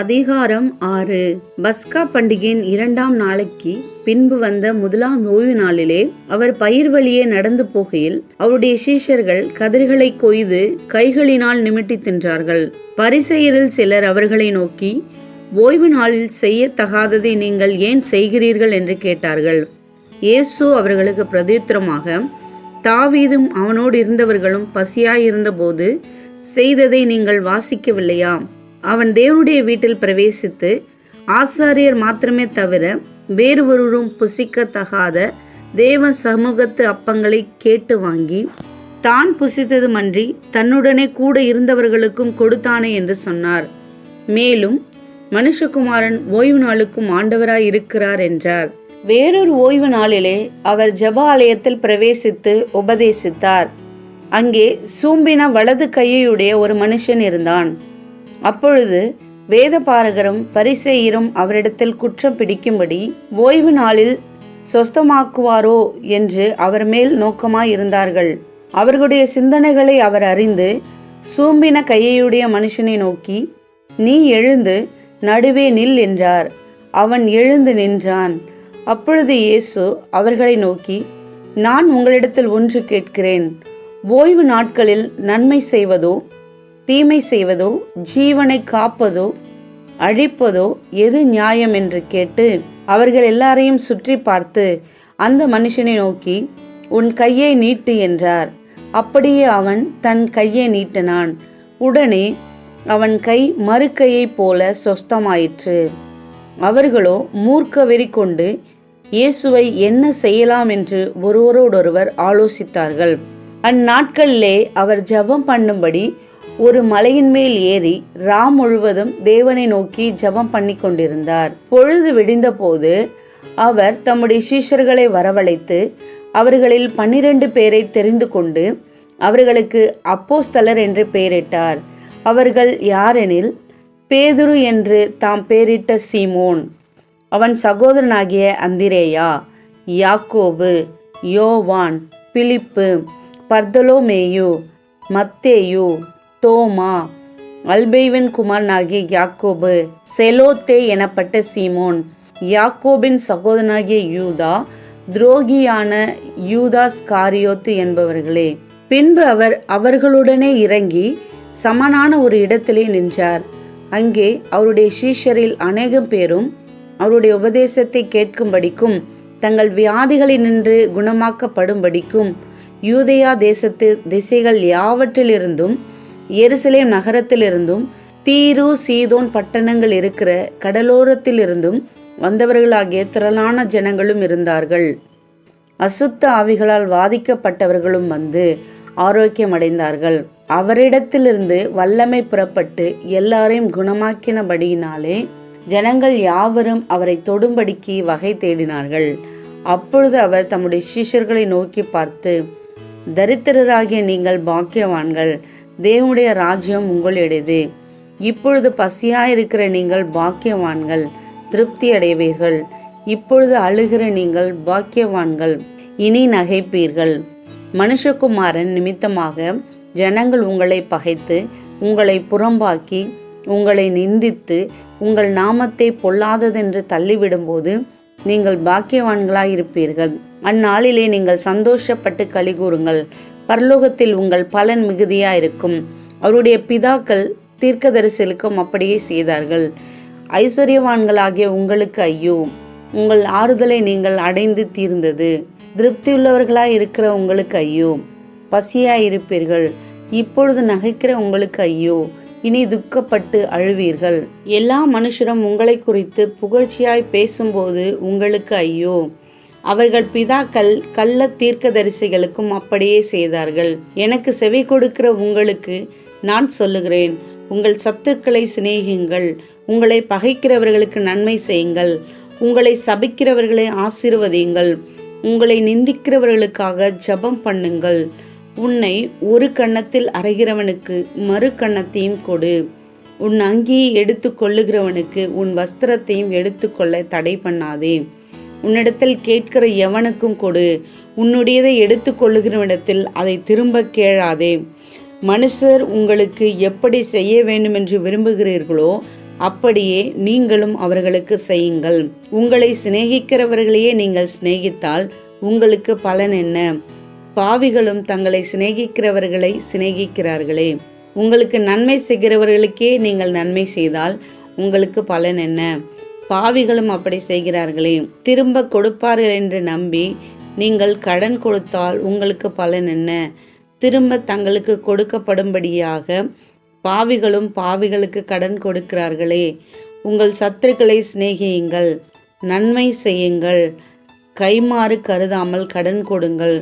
அதிகாரம் 6. பஸ்கா பண்டிகையின் 2ஆம் நாளைக்கு பின்பு வந்த முதலாம் ஓய்வு நாளிலே அவர் பயிர் வழியே நடந்து போகையில் அவருடைய சீஷர்கள் கதிர்களை கொய்து கைகளினால் நிமிட்டி தின்றார்கள். பரிசேயரில் சிலர் அவர்களை நோக்கி, ஓய்வு நாளில் செய்யத்தகாததை நீங்கள் ஏன் செய்கிறீர்கள் என்று கேட்டார்கள். இயேசு அவர்களுக்கு பிரதியுத்தரமாக, தாவீதும் அவனோடு இருந்தவர்களும் பசியாயிருந்த போது செய்ததை நீங்கள் வாசிக்கவில்லையா? அவன் தேவனுடைய வீட்டில் பிரவேசித்து ஆசாரியர் மாத்திரமே தவிர வேறொருவரும் புசிக்கத்தகாத தேவ சமூகத்து அப்பங்களை கேட்டு வாங்கி தான் புசித்ததுமன்றி தன்னுடனே கூட இருந்தவர்களுக்கும் கொடுத்தானே என்று சொன்னார். மேலும் மனுஷகுமாரன் ஓய்வு நாளுக்கும் ஆண்டவராய் இருக்கிறார் என்றார். வேறொரு ஓய்வு நாளிலே அவர் ஜெப ஆலயத்தில் பிரவேசித்து உபதேசித்தார். அங்கே சூம்பின வலது கையுடைய ஒரு மனுஷன் இருந்தான். அப்பொழுது வேதபாரகரும் பரிசேயரும் அவரிடத்தில் குற்றம் பிடிக்கும்படி ஓய்வு நாளில் சொஸ்தமாக்குவாரோ என்று அவர் மேல் நோக்கமாய் இருந்தார்கள். அவர்களுடைய சிந்தனைகளை அவர் அறிந்து சூம்பின கையுடைய மனுஷனை நோக்கி, நீ எழுந்து நடுவே நில் என்றார். அவன் எழுந்து நின்றான். அப்பொழுது இயேசு அவர்களை நோக்கி, நான் உங்களிடத்தில் ஒன்று கேட்கிறேன். ஓய்வு நாட்களில் நன்மை செய்வதோ தீமை செய்வதோ ஜீவனை காப்பதோ அழிப்பதோ எது நியாயம் என்று கேட்டு அவர்கள் எல்லாரையும் சுற்றி பார்த்து அந்த மனுஷனை நோக்கி, உன் கையை நீட்டு என்றார். அப்படியே அவன் தன் கையை நீட்டினான். உடனே அவன் கை மறுக்கையைப் போல சொஸ்தமாயிற்று. அவர்களோ மூர்க்க வெறி கொண்டு இயேசுவை என்ன செய்யலாம் என்று ஒருவரோடொருவர் ஆலோசித்தார்கள். அந்நாட்களிலே அவர் ஜெபம் பண்ணும்படி ஒரு மலையின் மேல் ஏறி முழுவதும் தேவனை நோக்கி ஜெபம் பண்ணி கொண்டிருந்தார். பொழுது விடிந்த போது அவர் தம்முடைய சீஷர்களை வரவழைத்து அவர்களில் 12 பேரை தெரிந்து கொண்டு அவர்களுக்கு அப்போஸ்தலர் என்று பெயரிட்டார். அவர்கள் யாரெனில், பேதுரு என்று தாம் பெயரிட்ட சீமோன், அவன் சகோதரனாகிய அந்திரேயா, யாக்கோபு, யோவான், பிலிப்பு, பர்தலோமேயு, மத்தேயு, தோமா, அல்பேவின் குமாரனாகிய யாக்கோபு, செலோத்தே எனப்பட்ட சீமோன், யாக்கோபின் சகோதரனாகிய யூதா, துரோகியான யூதாஸ் காரியோத்து என்பவர்களே. பின்பு அவர் அவர்களுடனே இறங்கி சமனான ஒரு இடத்திலே நின்றார். அங்கே அவருடைய சீஷரில் அநேகம் பேரும் அவருடைய உபதேசத்தை கேட்கும்படிக்கும் தங்கள் வியாதிகளினின்று குணமாக்கப்படும்படிக்கும் யூதேயா தேசத்து திசைகள் யாவற்றிலிருந்தும் எருசலேம் நகரத்திலிருந்தும் தீரு சீதோன் பட்டணங்கள் இருக்கிற கடலோரத்திலிருந்தும் வந்தவர்களாகிய திரளான ஜனங்களும் இருந்தார்கள். அசுத்த ஆவிகளால் வாதிக்கப்பட்டவர்களும் வந்து ஆரோக்கியமடைந்தார்கள். அவரிடத்திலிருந்து வல்லமை புறப்பட்டு எல்லாரையும் குணமாக்கினபடியினாலே ஜனங்கள் யாவரும் அவரை தொடும்படிக்கு வகை தேடினார்கள். அப்பொழுது அவர் தம்முடைய சீஷர்களை நோக்கி பார்த்து, தரித்திரராகிய நீங்கள் பாக்கியவான்கள், தேவனுடைய ராஜ்யம் உங்களுடையது. இப்பொழுது பசியாயிருக்கிற நீங்கள் பாக்கியவான்கள், திருப்தி அடைவீர்கள். இப்பொழுது அழுகிற நீங்கள் பாக்கியவான்கள், இனி நகைப்பீர்கள். மனுஷகுமாரன் நிமித்தமாக ஜனங்கள் உங்களை பகைத்து உங்களை புறம்பாக்கி உங்களை நிந்தித்து உங்கள் நாமத்தை பொல்லாததென்று தள்ளிவிடும்போது நீங்கள் பாக்கியவான்களாயிருப்பீர்கள். அந்நாளிலே நீங்கள் சந்தோஷப்பட்டு களிகூறுங்கள், பரலோகத்தில் உங்கள் பலன் மிகுதியாயிருக்கும். அவருடைய பிதாக்கள் தீர்க்கதரிசிகளுக்கும் அப்படியே செய்தார்கள். ஐஸ்வர்யவான்களாகிய உங்களுக்கு ஐயோ, உங்கள் ஆறுதலை நீங்கள் அடைந்து தீர்ந்தது. திருப்தியுள்ளவர்களாய் இருக்கிற உங்களுக்கு ஐயோ, பசியாயிருப்பீர்கள். இப்பொழுது நகைக்கிற உங்களுக்கு ஐயோ, இனி துக்கப்பட்டு அழுவீர்கள். எல்லா மனுஷரும் உங்களை குறித்து புகழ்ச்சியாய் பேசும்போது உங்களுக்கு ஐயோ, அவர்கள் பிதாக்கள் கள்ள தீர்க்கதரிசிகளுக்கும் அப்படியே செய்தார்கள். எனக்கு செவி கொடுக்கிற உங்களுக்கு நான் சொல்லுகிறேன், உங்கள் சத்துக்களை சிநேகியுங்கள், உங்களை பகைக்கிறவர்களுக்கு நன்மை செய்யுங்கள், உங்களை சபிக்கிறவர்களை ஆசீர்வதியுங்கள், உங்களை நிந்திக்கிறவர்களுக்காக ஜெபம் பண்ணுங்கள். உன்னை ஒரு கன்னத்தில் அறைகிறவனுக்கு மறு கன்னத்தையும் கொடு. உன் அங்கியை எடுத்து கொள்ளுகிறவனுக்கு உன் வஸ்திரத்தையும் எடுத்துக்கொள்ள தடை பண்ணாதே. உன்னிடத்தில் கேட்கிற எவனுக்கும் கொடு. உன்னுடையதை எடுத்து கொள்ளுகிறவனிடத்தில் அதை திரும்ப கேளாதே. மனுஷர் உங்களுக்கு எப்படி செய்ய வேண்டுமென்று விரும்புகிறீர்களோ அப்படியே நீங்களும் அவர்களுக்கு செய்யுங்கள். உங்களை சிநேகிக்கிறவர்களையே நீங்கள் சிநேகித்தால் உங்களுக்கு பலன் என்ன? பாவிகளும் தங்களை சிநேகிக்கிறவர்களை சிநேகிக்கிறார்களே. உங்களுக்கு நன்மை செய்கிறவர்களுக்கே நீங்கள் நன்மை செய்தால் உங்களுக்கு பலன் என்ன? பாவிகளும் அப்படி செய்கிறார்களே. திரும்ப கொடுப்பார்கள் என்று நம்பி நீங்கள் கடன் கொடுத்தால் உங்களுக்கு பலன் என்ன? திரும்ப தங்களுக்கு கொடுக்கப்படும்படியாக பாவிகளும் பாவிகளுக்கு கடன் கொடுக்கிறார்களே. உங்கள் சத்துருக்களை சிநேகியுங்கள், நன்மை செய்யுங்கள், கைமாறு கருதாமல் கடன் கொடுங்கள்.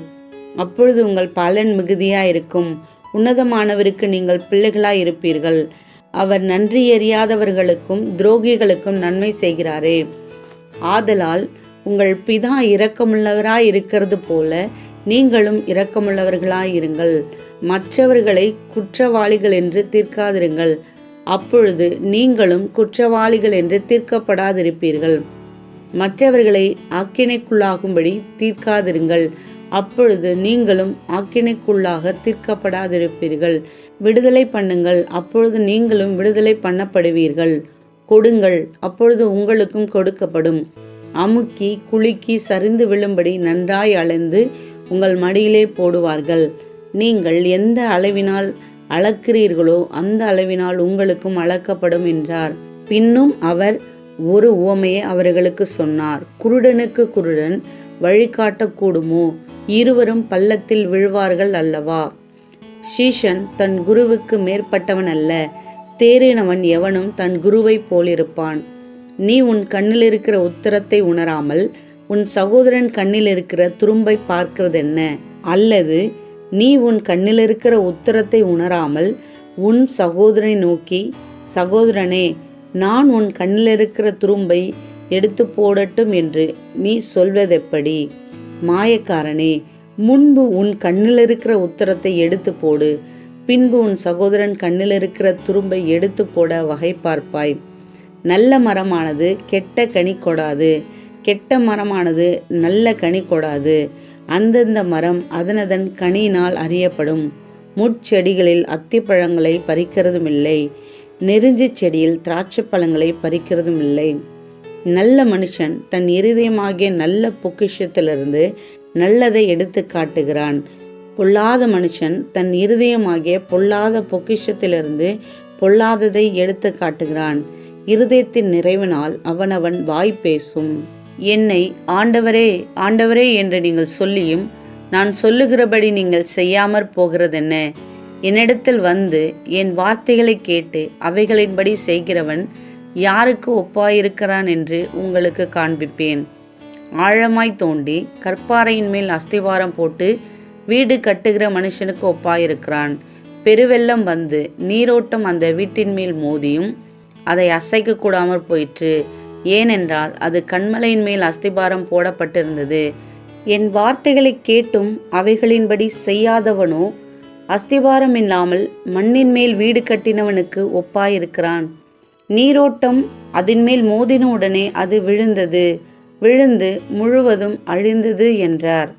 அப்பொழுது உங்கள் பலன் மிகுதியாயிருக்கும். உன்னதமானவருக்கு நீங்கள் பிள்ளைகளாய் இருப்பீர்கள். அவர் நன்றி எறியாதவர்களுக்கும் துரோகிகளுக்கும் நன்மை செய்கிறாரே. ஆதலால் உங்கள் பிதா இரக்கமுள்ளவராய் இருக்கிறது போல நீங்களும் இரக்கமுள்ளவர்களாயிருங்கள். மற்றவர்களை குற்றவாளிகள் என்று தீர்க்காதிருங்கள், அப்பொழுது நீங்களும் குற்றவாளிகள் என்று தீர்க்கப்படாதிருப்பீர்கள். மற்றவர்களை ஆக்கினைக்குள்ளாகும்படி தீர்க்காதிருங்கள், அப்பொழுது நீங்களும் ஆக்கினைக்குள்ளாக தீர்க்கப்படாதிருப்பீர்கள். விடுதலை பண்ணுங்கள், அப்பொழுது நீங்களும் விடுதலை பண்ணப்படுவீர்கள். கொடுங்கள், அப்பொழுது உங்களுக்கும் கொடுக்கப்படும். அமுக்கி குலுக்கி சரிந்து விழும்படி நன்றாய் அளந்து உங்கள் மடியிலே போடுவார்கள். நீங்கள் எந்த அளவினால் அளக்கிறீர்களோ அந்த அளவினால் உங்களுக்கும் அளக்கப்படும் என்றார். பின்னும் அவர் ஒரு உவமையை அவர்களுக்கு சொன்னார். குருடனுக்கு குருடன் வழிகாட்டக்கூடுமோ? இருவரும் பள்ளத்தில் விழுவார்கள் அல்லவா? சீஷன் தன் குருவுக்கு மேற்பட்டவன் அல்ல. தேறினவன் எவனும் தன் குருவை போலிருப்பான். நீ உன் கண்ணில் இருக்கிற உத்தரத்தை உணராமல் உன் சகோதரன் கண்ணில் இருக்கிற துரும்பை பார்க்கிறதென்ன? அல்லது நீ உன் கண்ணில் இருக்கிற உத்தரத்தை உணராமல் உன் சகோதரனை நோக்கி, சகோதரனே, நான் உன் கண்ணில் இருக்கிற துரும்பை எடுத்து போடட்டும் என்று நீ சொல்வதெப்படி? மாயக்காரனே, முன்பு உன் கண்ணில் இருக்கிற உத்தரத்தை எடுத்து போடு, பின்பு உன் சகோதரன் கண்ணில் இருக்கிற துரும்பை எடுத்து போட வகை பார்ப்பாய். நல்ல மரமானது கெட்ட கனி கொடாது, கெட்ட மரமானது நல்ல கனி கொடாது. அந்தந்த மரம் அதனதன் கனியினால் அறியப்படும். முட்செடிகளில் அத்திப்பழங்களை பறிக்கிறதுமில்லை, நெருஞ்சி செடியில் திராட்சை பழங்களை பறிக்கிறதும் இல்லை. நல்ல மனுஷன் தன் இருதயமாகிய நல்ல பொக்கிஷத்திலிருந்து நல்லதை எடுத்து காட்டுகிறான். பொல்லாத மனுஷன் தன் இருதயமாகிய பொல்லாத பொக்கிஷத்திலிருந்து பொல்லாததை எடுத்து காட்டுகிறான். இருதயத்தின் நிறைவினால் அவனவன் வாய் பேசும். என்னை ஆண்டவரே ஆண்டவரே என்று நீங்கள் சொல்லியும் நான் சொல்லுகிறபடி நீங்கள் செய்யாமற் போகிறதென்ன? என்னிடத்தில் வந்து என் வார்த்தைகளை கேட்டு அவைகளின்படி செய்கிறவன் யாருக்கு ஒப்பாயிருக்கிறான் என்று உங்களுக்கு காண்பிப்பேன். ஆழமாய் தோண்டி கற்பாறையின் மேல் அஸ்திவாரம் போட்டு வீடு கட்டுகிற மனுஷனுக்கு ஒப்பாயிருக்கிறான். பெருவெள்ளம் வந்து நீரோட்டம் அந்த வீட்டின் மேல் மோதியும் அதை அசைக்க கூடாமற் போயிற்று. ஏனென்றால் அது கன்மலையின் மேல் அஸ்திபாரம் போடப்பட்டிருந்தது. என் வார்த்தைகளை கேட்டும் அவைகளின்படி செய்யாதவனோ அஸ்திபாரம் இல்லாமல் மண்ணின் மேல் வீடு கட்டினவனுக்கு ஒப்பாயிருக்கிறான். நீரோட்டம் அதன் மேல் மோதின உடனே அது விழுந்து முழுவதும் அழிந்தது என்றார்.